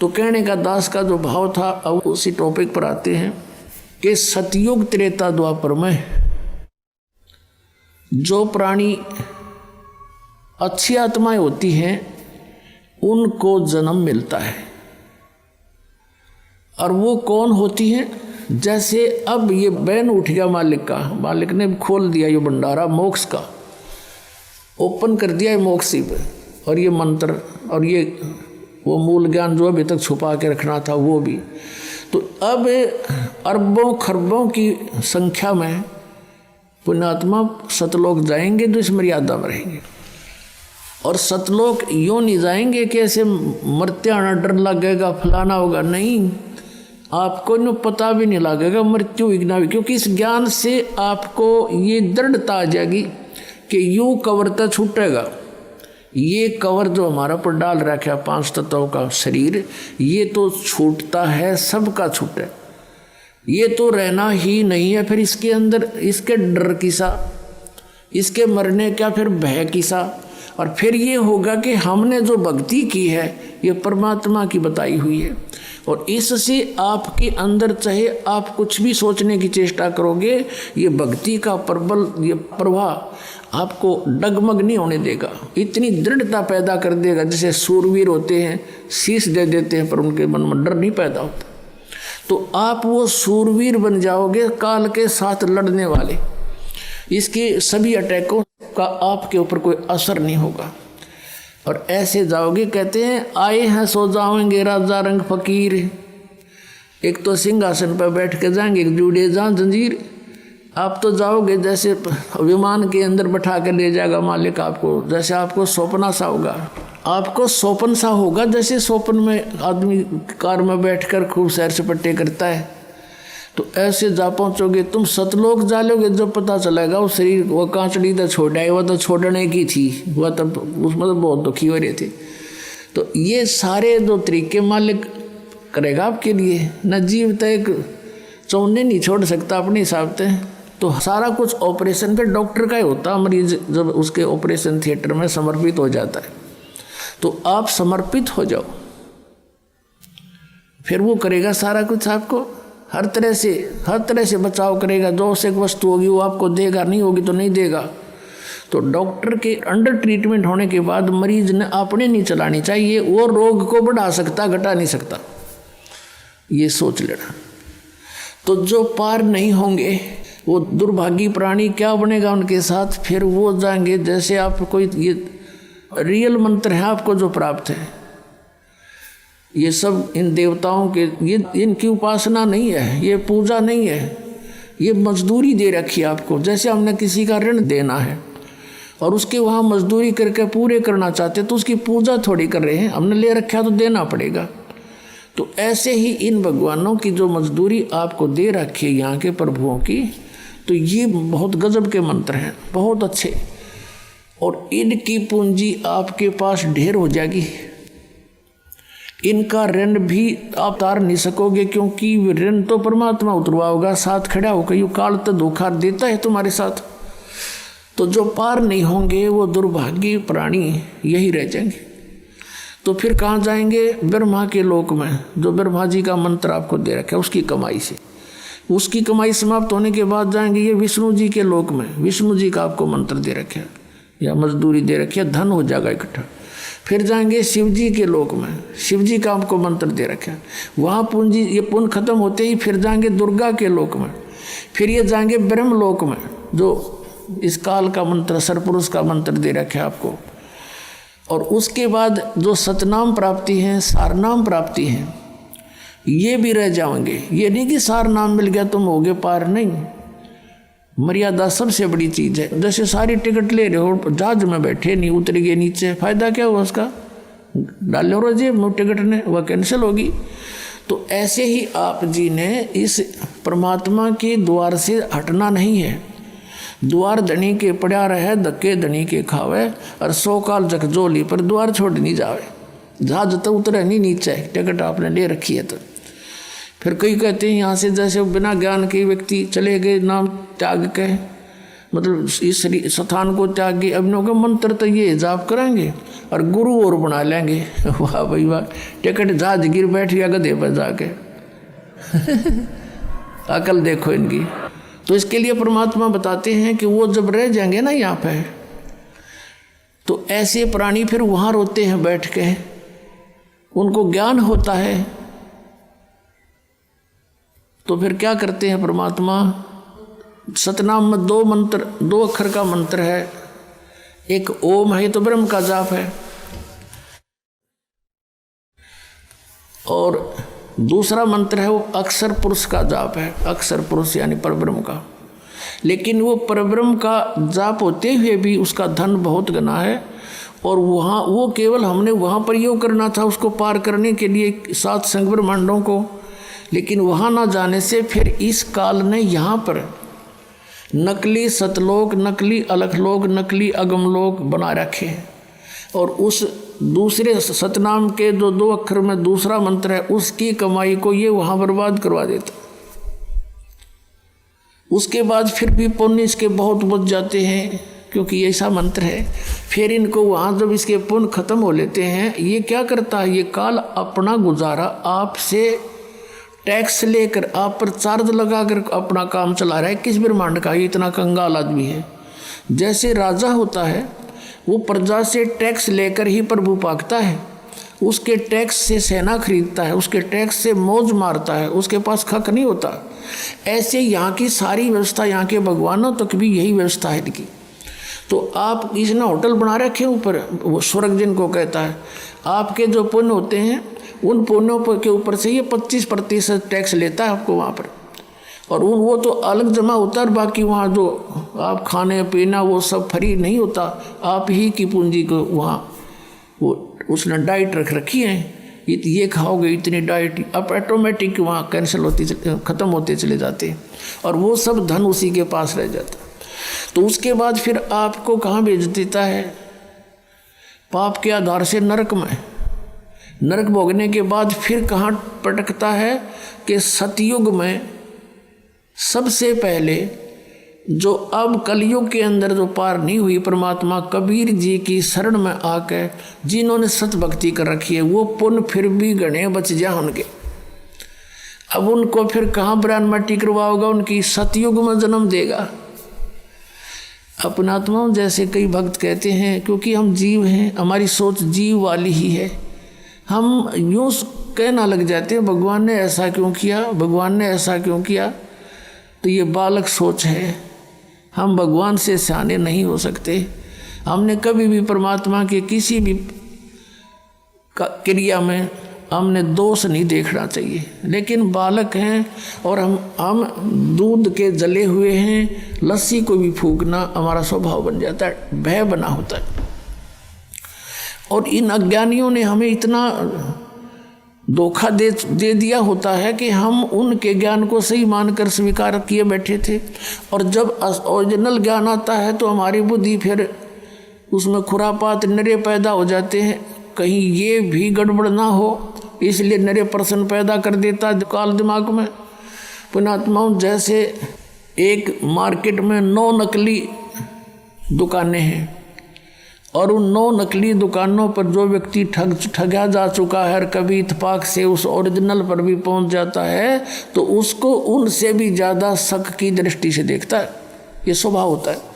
तो कहने का दास का जो भाव था, अब उसी टॉपिक पर आते हैं कि सतयुग त्रेता द्वापर में जो प्राणी अच्छी आत्माएं होती हैं उनको जन्म मिलता है। और वो कौन होती हैं? जैसे अब ये बैन उठ गया मालिक का, मालिक ने खोल दिया ये भंडारा मोक्ष का, ओपन कर दिया है मोक्ष पे, और ये मंत्र और ये वो मूल ज्ञान जो अभी तक छुपा के रखना था वो भी। तो अब अरबों खरबों की संख्या में पुण्यात्मा सतलोक जाएंगे जो इस मर्यादा में रहेंगे। और सतलोक यूँ नहीं जाएंगे कि ऐसे मरते आना डर लगेगा फलाना होगा, नहीं, आपको न पता भी नहीं लगेगा मृत्यु विघ्ना भी, क्योंकि इस ज्ञान से आपको ये दृढ़ता आ जाएगी कि यूँ कवर तो छूटेगा। ये कवर जो हमारा पर डाल रखा है 5 तत्वों का शरीर, ये तो छूटता है, सबका छूटे, ये तो रहना ही नहीं है। फिर इसके अंदर इसके डर किसा, इसके मरने क्या फिर भय किसा। और फिर ये होगा कि हमने जो भक्ति की है ये परमात्मा की बताई हुई है, और इससे आपके अंदर चाहे आप कुछ भी सोचने की चेष्टा करोगे, ये भक्ति का प्रबल ये प्रवाह आपको डगमग नहीं होने देगा, इतनी दृढ़ता पैदा कर देगा। जैसे सूरवीर होते हैं शीश दे देते हैं पर उनके मन में डर नहीं पैदा होता, तो आप वो सूरवीर बन जाओगे काल के साथ लड़ने वाले। इसके सभी अटैकों का आपके ऊपर कोई असर नहीं होगा, और ऐसे जाओगे। कहते हैं आए हैं सो जाओगे राजा रंग फकीर, एक तो सिंहासन पर बैठ के जाएंगे, एक जुड़े जहाँ जंजीर। आप तो जाओगे जैसे विमान के अंदर बैठा के ले जाएगा मालिक आपको, जैसे आपको सौंपना सा होगा, आपको सौंपन सा होगा जैसे सौंपन में आदमी कार में बैठकर खूब सैर सपाटे करता है। तो ऐसे जा पहुँचोगे तुम, सतलोक जा लोगे, जब पता चलेगा वो शरीर वो कांचड़ी तो छोड़ आई, वो तो छोड़ने की थी, वह तब उसमें तो बहुत दुखी हो रहे थे। तो ये सारे जो तरीके मालिक करेगा आपके लिए। न जीव तो एक चौने नहीं छोड़ सकता अपने हिसाब से, तो सारा कुछ ऑपरेशन पे डॉक्टर का ही होता। मरीज जब उसके ऑपरेशन थिएटर में समर्पित हो जाता है, तो आप समर्पित हो जाओ, फिर वो करेगा सारा कुछ, आपको हर तरह से बचाव करेगा। जो आवश्यक वस्तु होगी वो आपको देगा, नहीं होगी तो नहीं देगा। तो डॉक्टर के अंडर ट्रीटमेंट होने के बाद मरीज ने अपने नहीं चलानी चाहिए, वो रोग को बढ़ा सकता घटा नहीं सकता, ये सोच लेना। तो जो पार नहीं होंगे वो दुर्भागी प्राणी क्या बनेगा उनके साथ? फिर वो जाएंगे जैसे आप कोई ये रियल मंत्र है आपको जो प्राप्त है, ये सब इन देवताओं के, ये इनकी उपासना नहीं है, ये पूजा नहीं है, ये मजदूरी दे रखी है आपको। जैसे हमने किसी का ऋण देना है और उसके वहाँ मजदूरी करके पूरे करना चाहते तो उसकी पूजा थोड़ी कर रहे हैं, हमने ले रखा तो देना पड़ेगा। तो ऐसे ही इन भगवानों की जो मजदूरी आपको दे रखी है यहाँ के प्रभुओं की, तो ये बहुत गजब के मंत्र हैं, बहुत अच्छे, और इनकी पूंजी आपके पास ढेर हो जाएगी। इनका ऋण भी आप तार नहीं सकोगे, क्योंकि ऋण तो परमात्मा उतरवा होगा, साथ खड़ा होकर यू काल तो धोखा देता है तुम्हारे साथ। तो जो पार नहीं होंगे वो दुर्भाग्य प्राणी यही रह जाएंगे। तो फिर कहाँ जाएंगे? ब्रह्मा के लोक में, जो ब्रह्मा जी का मंत्र आपको दे रखा है उसकी कमाई से। उसकी कमाई समाप्त होने के बाद जाएंगे ये विष्णु जी के लोक में, विष्णु जी का आपको मंत्र दे रखा है या मजदूरी दे रखी है, धन हो जाएगा इकट्ठा। फिर जाएंगे शिव जी के लोक में, शिव जी का आपको मंत्र दे रखा है, वहाँ पूंजी ये पुण्य खत्म होते ही फिर जाएंगे दुर्गा के लोक में। फिर ये जाएंगे ब्रह्म लोक में, जो इस काल का मंत्र सरपुरुष का मंत्र दे रखा है आपको। और उसके बाद जो सतनाम प्राप्ति है, सारनाम प्राप्ति है, ये भी रह जाओगे। ये नहीं कि सार नाम मिल गया तुम होगे पार, नहीं। मर्यादा सबसे बड़ी चीज़ है। जैसे सारी टिकट ले रहे हो, जहाज में बैठे नहीं उतर गए नीचे, फायदा क्या हुआ उसका? डाल लो जेब में टिकट ने, वह कैंसिल होगी। तो ऐसे ही आप जी ने इस परमात्मा के द्वार से हटना नहीं है। द्वार धनी के पड़ा रहे, धक्के धनी के खावे, और 100 काल जखजोली पर द्वार छोड़ नहीं जावे। जहाज तो उतरे नहीं नीचे, टिकट आपने ले रखी है। तो फिर कई कहते हैं यहाँ से जैसे बिना ज्ञान के व्यक्ति चले गए नाम त्याग के, मतलब इस स्थान को त्याग के अभिनव का मंत्र तो ये जाप करेंगे और गुरु और बना लेंगे। वाह भाई वाह, टिकट जहाज गिर बैठ गया गधे पर जाके। अकल देखो इनकी। तो इसके लिए परमात्मा बताते हैं कि वो जब रह जाएंगे ना यहाँ पे, तो ऐसे प्राणी फिर वहाँ रोते हैं बैठ के, उनको ज्ञान होता है। तो फिर क्या करते हैं परमात्मा, सतनाम में 2 मंत्र, 2 अक्षर का मंत्र है, एक ओम है तो ब्रह्म का जाप है, और दूसरा मंत्र है वो अक्षर पुरुष का जाप है, अक्षर पुरुष यानी परब्रह्म का। लेकिन वो परब्रह्म का जाप होते हुए भी उसका धन बहुत गना है, और वहाँ वो केवल हमने वहाँ पर योग करना था उसको पार करने के लिए 7 संग ब्रह्मांडों को, लेकिन वहाँ ना जाने से फिर इस काल ने यहाँ पर नकली सतलोक, नकली अलखलोक, नकली अगमलोक बना रखे हैं। और उस दूसरे सतनाम के जो 2 अक्षर में दूसरा मंत्र है उसकी कमाई को ये वहाँ बर्बाद करवा देता। उसके बाद फिर भी पुण्य इसके बहुत बच जाते हैं, क्योंकि ऐसा मंत्र है। फिर इनको वहाँ जब इसके पुण्य खत्म हो लेते हैं, ये क्या करता है, ये काल अपना गुजारा आपसे टैक्स लेकर आप पर चार्ज लगाकर अपना काम चला रहा है। किस ब्रह्मांड का ये इतना कंगाल आदमी है। जैसे राजा होता है वो प्रजा से टैक्स लेकर ही प्रभु पाकता है, उसके टैक्स से सेना खरीदता है, उसके टैक्स से मौज मारता है, उसके पास खक नहीं होता। ऐसे यहाँ की सारी व्यवस्था, यहाँ के भगवानों तक भी यही व्यवस्था है इनकी। तो आप इसने होटल बना रखे ऊपर, वो स्वर्ग जिनको कहता है, आपके जो पुण्य होते हैं उन पुण्यों के ऊपर से ये 25% टैक्स लेता है आपको वहाँ पर, और वो तो अलग जमा होता है, और बाकी वहाँ जो आप खाने पीना वो सब फ्री नहीं होता, आप ही की पूंजी को वहाँ वो उसने डाइट रख रखी है, ये खाओगे इतनी डाइट, अब ऑटोमेटिक वहाँ कैंसिल होती ख़त्म होते चले जाते हैं, और वो सब धन उसी के पास रह जाता। तो उसके बाद फिर आपको कहाँ भेज देता है, पाप के आधार से नरक में। नरक भोगने के बाद फिर कहाँ पटकता है कि सतयुग में सबसे पहले जो अब कलयुग के अंदर जो पार नहीं हुई, परमात्मा कबीर जी की शरण में आकर जिन्होंने सत भक्ति कर रखी है, वो पुण्य फिर भी गणे बच जा उनके। अब उनको फिर कहाँ ब्राह्मण माटी करवाओगा, उनकी सतयुग में जन्म देगा। अपनात्मा जैसे कई भक्त कहते हैं, क्योंकि हम जीव हैं, हमारी सोच जीव वाली ही है, हम यूँ कहना लग जाते हैं भगवान ने ऐसा क्यों किया, भगवान ने ऐसा क्यों किया। तो ये बालक सोच है, हम भगवान से सियाने नहीं हो सकते। हमने कभी भी परमात्मा के किसी भी क्रिया में हमने दोष नहीं देखना चाहिए, लेकिन बालक हैं और हम दूध के जले हुए हैं, लस्सी को भी फूकना हमारा स्वभाव बन जाता है, भय बना होता है। और इन अज्ञानियों ने हमें इतना धोखा दे दिया होता है कि हम उनके ज्ञान को सही मानकर स्वीकार किए बैठे थे, और जब ओरिजिनल ज्ञान आता है तो हमारी बुद्धि फिर उसमें खुरापात नरे पैदा हो जाते हैं, कहीं ये भी गड़बड़ ना हो, इसलिए नरे प्रश्न पैदा कर देता काल दिमाग में। पुण्यात्माओं, जैसे एक मार्केट में 9 नकली दुकानें हैं, और उन 9 नकली दुकानों पर जो व्यक्ति ठगा जा चुका है और कभी इत्तेफाक से उस ओरिजिनल पर भी पहुंच जाता है, तो उसको उनसे भी ज़्यादा शक की दृष्टि से देखता है, ये स्वभाव होता है।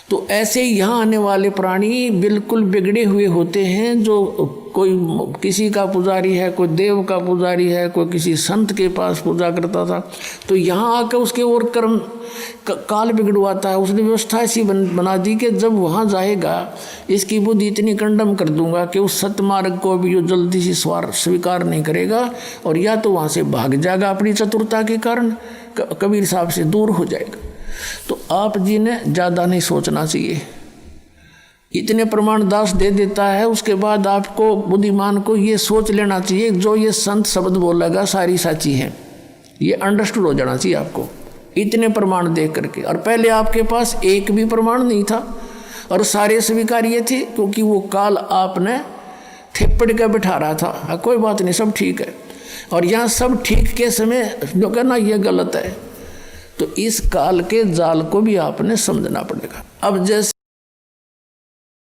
तो ऐसे यहाँ आने वाले प्राणी बिल्कुल बिगड़े हुए होते हैं, जो कोई किसी का पुजारी है, कोई देव का पुजारी है, कोई किसी संत के पास पूजा करता था, तो यहाँ आकर उसके और कर्म काल बिगड़वाता है। उसने व्यवस्था ऐसी बना दी कि जब वहाँ जाएगा इसकी बुद्धि इतनी कंडम कर दूंगा कि उस सतमार्ग को भी जो जल्दी से स्वीकार नहीं करेगा, और या तो वहाँ से भाग जाएगा अपनी चतुरता के कारण, कबीर साहब से दूर हो जाएगा। तो आप जी ने ज़्यादा नहीं सोचना चाहिए, इतने प्रमाण दास दे देता है, उसके बाद आपको बुद्धिमान को ये सोच लेना चाहिए जो ये संत शब्द बोलेगा सारी साची है, ये अंडरस्टूड हो जाना चाहिए आपको, इतने प्रमाण देख करके। और पहले आपके पास एक भी प्रमाण नहीं था और सारे स्वीकार्य थे, क्योंकि वो काल आपने थेपड़ के बैठा रहा था, कोई बात नहीं सब ठीक है। और यहाँ सब ठीक के समय जो कहना ये गलत है, तो इस काल के जाल को भी आपने समझना पड़ेगा। अब जैसे